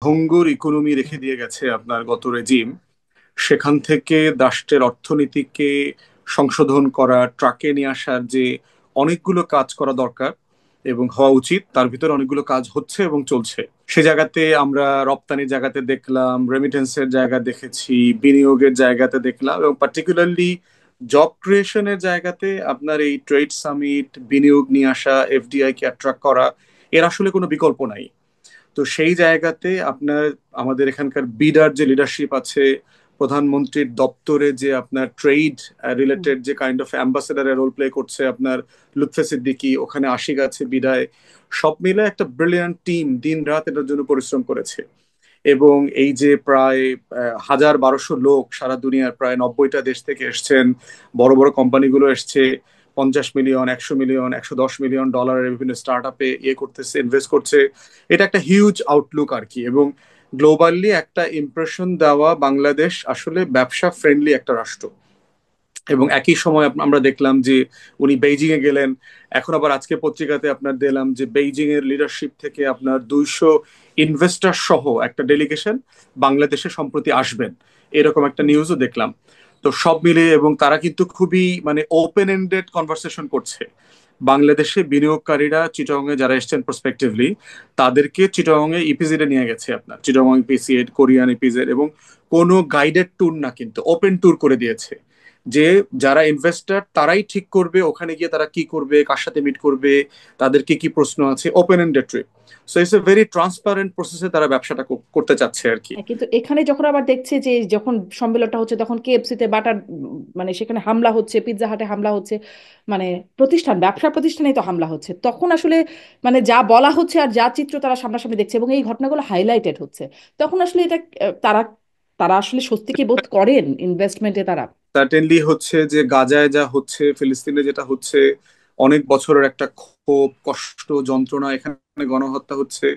ভঙ্গুর ইকোনমি রেখে দিয়ে গেছে আপনার গত রেজিম, সেখান থেকে রাষ্ট্রের অর্থনীতিকে সংশোধন করা, ট্রাকে নিয়ে আসার যে অনেকগুলো কাজ করা দরকার এবং হওয়া উচিত, তার ভিতরে অনেকগুলো কাজ হচ্ছে এবং চলছে। সে জায়গাতে আমরা রপ্তানির জায়গাতে দেখলাম, রেমিটেন্সের জায়গা দেখেছি, বিনিয়োগের জায়গাতে দেখলাম, এবং পার্টিকুলারলি জব ক্রিয়েশনের জায়গাতে আপনার এই ট্রেড সামিট, বিনিয়োগ নিয়ে আসা, এফডিআই কে অ্যাট্রাক্ট করা, এর আসলে কোনো বিকল্প নাই। তো সেই জায়গাতে আপনার আমাদের এখানকার বিডার যে লিডারশিপ আছে, প্রধানমন্ত্রীর দপ্তরে যে আপনার ট্রেড হুম। রিলেটেড যে কাইন্ড অফ অ্যাম্বাসেডারের রোল প্লে করছে আপনার লুৎফে সিদ্দিকী, ওখানে আশিক আছে বিদায়, সব মিলে একটা ব্রিলিয়ান্ট টিম দিন রাত এটার জন্য পরিশ্রম করেছে। এবং এই যে প্রায় 1,000-1,200 লোক সারা দুনিয়ার প্রায় 90টা দেশ থেকে এসছেন, বড় বড় কোম্পানিগুলো এসছে, 50 মিলিয়ন, 100 মিলিয়ন, $110 মিলিয়ন বিভিন্ন স্টার্ট আপে করতেছে, ইনভেস্ট করছে। এটা একটা হিউজ আউটলুক আর কি। এবং গ্লোবালি একটা ইমপ্রেশন দেওয়া বাংলাদেশ আসলে ব্যবসা ফ্রেন্ডলি একটা রাষ্ট্র। এবং একই সময় আমরা দেখলাম যে উনি বেইজিং এ গেলেন। এখন আবার আজকে পত্রিকাতে আপনার দিলাম যে বেইজিং এর লিডারশিপ থেকে আপনার 200 ইনভেস্টর সহ একটা ডেলিগেশন বাংলাদেশে সম্প্রতি আসবেন, এরকম একটা হুম। নিউজও দেখলাম। তো সব মিলে এবং তারা কিন্তু খুবই মানে ওপেন এন্ডেড কনভারসেশন করছে। বাংলাদেশে বিনিয়োগকারীরা চিটাগং এ যারা এসেছেন প্রসপেক্টিভলি, তাদেরকে চিটাগং এ ইপিজেড এ নিয়ে গেছে আপনার, চিটাগং ইপিজেড, কোরিয়ান ইপিজেড, এবং কোনো গাইডেড ট্যুর না, কিন্তু ওপেন ট্যুর করে দিয়েছে। যে যারা ইনভেস্টর তারাই ঠিক করবে ওখানে গিয়ে তারা কি করবে, কার সাথে মিট করবে, তাদেরকে কি প্রশ্ন আছে, open ended trip. So it's a very transparent প্রসেসে তারা ব্যবসাটা করতে চাচ্ছে আর কি। হ্যাঁ, কিন্তু এখানে যখন আবার দেখছে যে যখন সম্মেলনটা হচ্ছে তখন কেএফসি তে বাটার মানে সেখানে হামলা হচ্ছে, পিৎজা হাটে হামলা হচ্ছে, মানে প্রতিষ্ঠান, ব্যবসা প্রতিষ্ঠানেই তো হামলা হচ্ছে, তখন আসলে মানে যা বলা হচ্ছে আর যা চিত্র তারা সামনাসামনি দেখছে এবং এই ঘটনাগুলো হাইলাইটেড হচ্ছে, তখন আসলে এটা তারা তারা আসলে স্বস্তি কি বোধ করেন ইনভেস্টমেন্টে তারা? সার্টেনলি হচ্ছে যে গাজায় যা হচ্ছে, ফিলিস্তিনে যেটা হচ্ছে, অনেক বছরের একটা ক্ষোভ, কষ্ট, যন্ত্রণা, এখানে গণহত্যা হচ্ছে।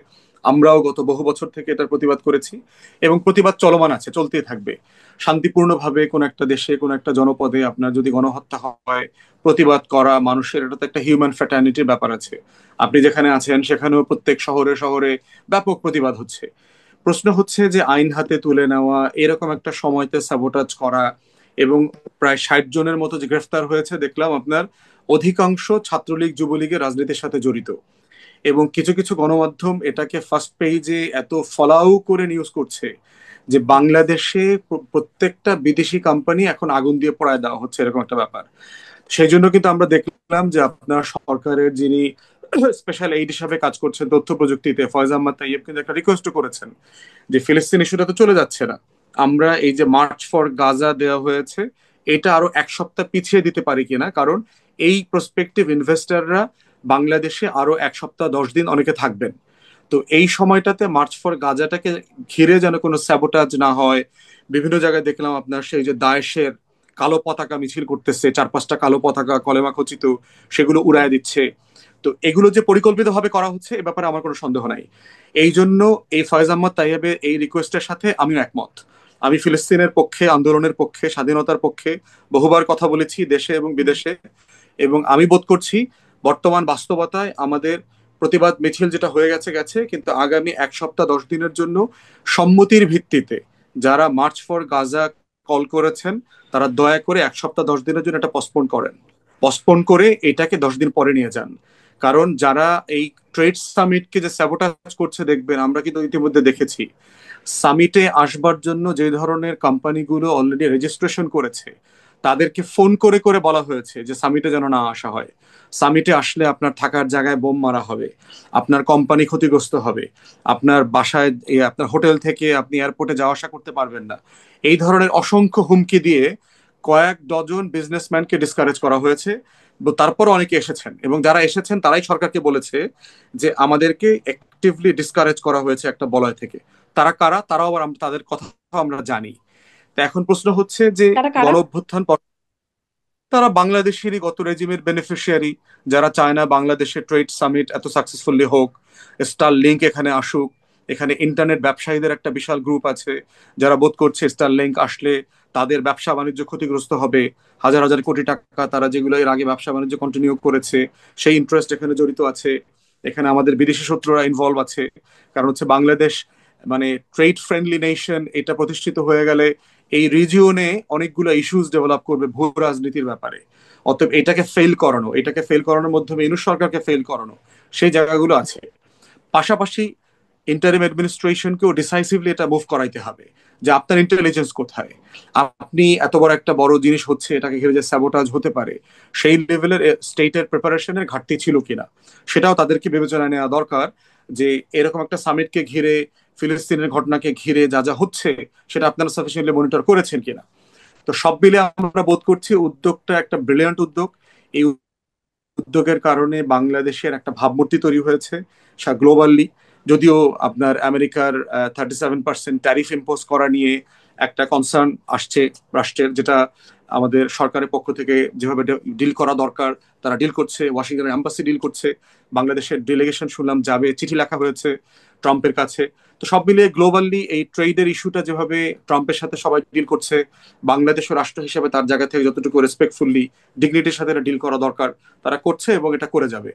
আমরাও গত বহু বছর থেকে এটার প্রতিবাদ করেছি এবং প্রতিবাদ চলমান আছে, চলতেই থাকবে। শান্তিপূর্ণভাবে কোন একটা দেশে, কোন একটা জনপদে আপনার যদি গণহত্যা হয়, প্রতিবাদ করা মানুষের, এটা তো একটা হিউম্যান ফ্র্যাটার্নিটির ব্যাপার আছে। আপনি যেখানে আছেন সেখানেও প্রত্যেক শহরে শহরে ব্যাপক প্রতিবাদ হচ্ছে। প্রশ্ন হচ্ছে যে আইন হাতে তুলে নেওয়া, এরকম একটা সময়তে সাবোটাজ করা, এবং প্রায় 60 জনের মতো যে গ্রেফতার হয়েছে দেখলাম আপনার, অধিকাংশ ছাত্রলীগ যুবলীগের রাজনীতির সাথে জড়িত। এবং কিছু কিছু গণমাধ্যম এটাকে ফার্স্ট পেজে এত ফলাও করে নিউজ করছে যে বাংলাদেশে প্রত্যেকটা বিদেশি কোম্পানি এখন আগুন দিয়ে পোড়ায় দেওয়া হচ্ছে, এরকম একটা ব্যাপার। সেই জন্য কিন্তু আমরা দেখলাম যে আপনার সরকারের যিনি স্পেশাল এইড হিসাবে কাজ করছেন তথ্য প্রযুক্তিতে, ফয়জ আহমদ তাইয়েব, কিন্তু একটা রিকোয়েস্ট করেছেন যে ফিলিস্তিন ইস্যুটা তো চলে যাচ্ছে না, আমরা এই যে মার্চ ফর গাজা দেওয়া হয়েছে এটা আরো 1 সপ্তাহ পিছিয়ে দিতে পারি কিনা, কারণ এই প্রসপেক্টিভ ইনভেস্টররা বাংলাদেশে আরো 1 সপ্তাহ 10 দিন অনেকে থাকবেন। তো এই সময়টাতে মার্চ ফর গাজাটাকে ঘিরে যেন কোনো স্যাবোটাজ না হয়। বিভিন্ন জায়গায় দেখলাম আপনার সেই যে দায়েশের কালো পতাকা মিছিল করতেছে, 4-5টা কালো পতাকা কলেমা খচিত, সেগুলো উড়ায় দিচ্ছে। তো এগুলো যে পরিকল্পিতভাবে করা হচ্ছে এ ব্যাপারে আমার কোনো সন্দেহ নাই। এই জন্য এই ফয়েজ আহমদ তাইয়েবের এই রিকোয়েস্টের সাথে আমিও একমত। আমি ফিলিস্তিনের পক্ষে, আন্দোলনের পক্ষে, স্বাধীনতার পক্ষে বহুবার কথা বলেছি দেশে এবং হুম। বিদেশে। এবং আমি বোধ করছি বর্তমান বাস্তবতায় আমাদের প্রতিবাদ মিছিল যেটা হয়ে গেছে গেছে, কিন্তু আগামী 1 সপ্তাহ 10 দিনের জন্য সম্মতির ভিত্তিতে যারা মার্চ ফর গাজা কল করেছেন, তারা দয়া করে 1 সপ্তাহ 10 দিনের জন্য এটা পসপোন করেন। পসপোন করে এটাকে 10 দিন পরে নিয়ে যান। কারণ যারা এই ট্রেড সামিটকে যে স্যাবোটাজ করছে দেখবেন, আমরা কিন্তু ইতিমধ্যে দেখেছি সামিটে আসবার জন্য যে ধরনের কোম্পানিগুলো অলরেডি রেজিস্ট্রেশন করেছে, তাদেরকে ফোন করে করে বলা হয়েছে যে সামিটে যেন না আসা হয়। সামিটে আসলে আপনার থাকার জায়গায় বোম মারা হবে, আপনার কোম্পানি ক্ষতিগ্রস্ত হবে, আপনার বাসায় আপনার হোটেল থেকে আপনি এয়ারপোর্টে যাওয়া আসা করতে পারবেন না। এই ধরনের অসংখ্য হুমকি দিয়ে কয়েক ডজন বিজনেসম্যানকে ডিসকারেজ করা হয়েছে। তারপর অনেকে এসেছেন এবং যারা এসেছেন তারাই সরকারকে বলেছে যে আমাদেরকে অ্যাক্টিভলি ডিসকারেজ করা হয়েছে একটা বলয় থেকে। তারা কারা, তারাও আবার তাদের কথা আমরা জানি। তো এখন প্রশ্ন হচ্ছে যে তারা কারা? গণ অভ্যুত্থান, তারা বাংলাদেশেরই গত রেজিমের বেনিফিশিয়ারি, যারা চায় না বাংলাদেশের ট্রেড সামিট এত সাকসেসফুলি হোক, স্টার লিঙ্ক এখানে আসুক। এখানে ইন্টারনেট ব্যবসায়ীদের একটা বিশাল গ্রুপ আছে যারা বোধ করছে স্টার লিঙ্ক আসলে তাদের ব্যবসা বাণিজ্য ক্ষতিগ্রস্ত হবে। হাজার হাজার কোটি টাকা তারা যেগুলো এর আগে ব্যবসা বাণিজ্য কন্টিনিউ করেছে, সেই ইন্টারেস্ট এখানে জড়িত আছে। এখানে আমাদের বিদেশি শত্রুরা ইনভলভ আছে। কারণ হচ্ছে বাংলাদেশ মানে ট্রেড ফ্রেন্ডলি নেশন এটা প্রতিষ্ঠিত হয়ে গেলে এই রিজিয়নে অনেকগুলো ইস্যুস ডেভেলপ করবে ভূ রাজনীতির ব্যাপারে। অতএব এটাকে ফেল করানোর মাধ্যমে ইউনূস সরকারকে ফেল করানো, সেই জায়গাগুলো আছে। পাশাপাশি ইন্টারিম অ্যাডমিনিস্ট্রেশনকেও ডিসাইসিভলি এটা মুভ করাইতে হবে, যে আপনার ইন্টেলিজেন্স কোথায়, আপনি এত বড় একটা বড় জিনিস হচ্ছে এটাকে ঘিরে যে স্যাবোটাজ হতে পারে সেই লেভেলের স্টেটের প্রিপারেশনের ঘাটতি ছিল কিনা, সেটাও তাদেরকে বিবেচনায় নেওয়া দরকার। যে এরকম একটা সামিটকে ঘিরে, ফিলিস্তিনের ঘটনাকে ঘিরে যা যা হচ্ছে সেটা আপনারা সাফিসিয়েন্টলি মনিটর করেছেন কিনা। তো সব মিলে আমরা বোধ করছি উদ্যোগটা একটা ব্রিলিয়ান্ট উদ্যোগ। এই উদ্যোগের কারণে বাংলাদেশের একটা ভাবমূর্তি তৈরি হয়েছে গ্লোবালি। যদিও আপনার আমেরিকার 37% ট্যারিফ ইম্পোজ করা নিয়ে একটা কনসার্ন আসছে রাষ্ট্রের, যেটা আমাদের সরকারের পক্ষ থেকে যেভাবে ডিল করা দরকার তারা ডিল করছে, ওয়াশিংটনের এম্বাসি ডিল করছে, বাংলাদেশের ডেলিগেশন শুনলাম যাবে, চিঠি লেখা হয়েছে ট্রাম্পের কাছে। তো সব মিলিয়ে গ্লোবালি এই ট্রেডের ইস্যুটা যেভাবে ট্রাম্পের সাথে সবাই ডিল করছে, বাংলাদেশের রাষ্ট্র হিসেবে তার জায়গা থেকে যতটুকু রেসপেক্টফুলি ডিগনিটির সাথে ডিল করা দরকার তারা করছে এবং এটা করে যাবে।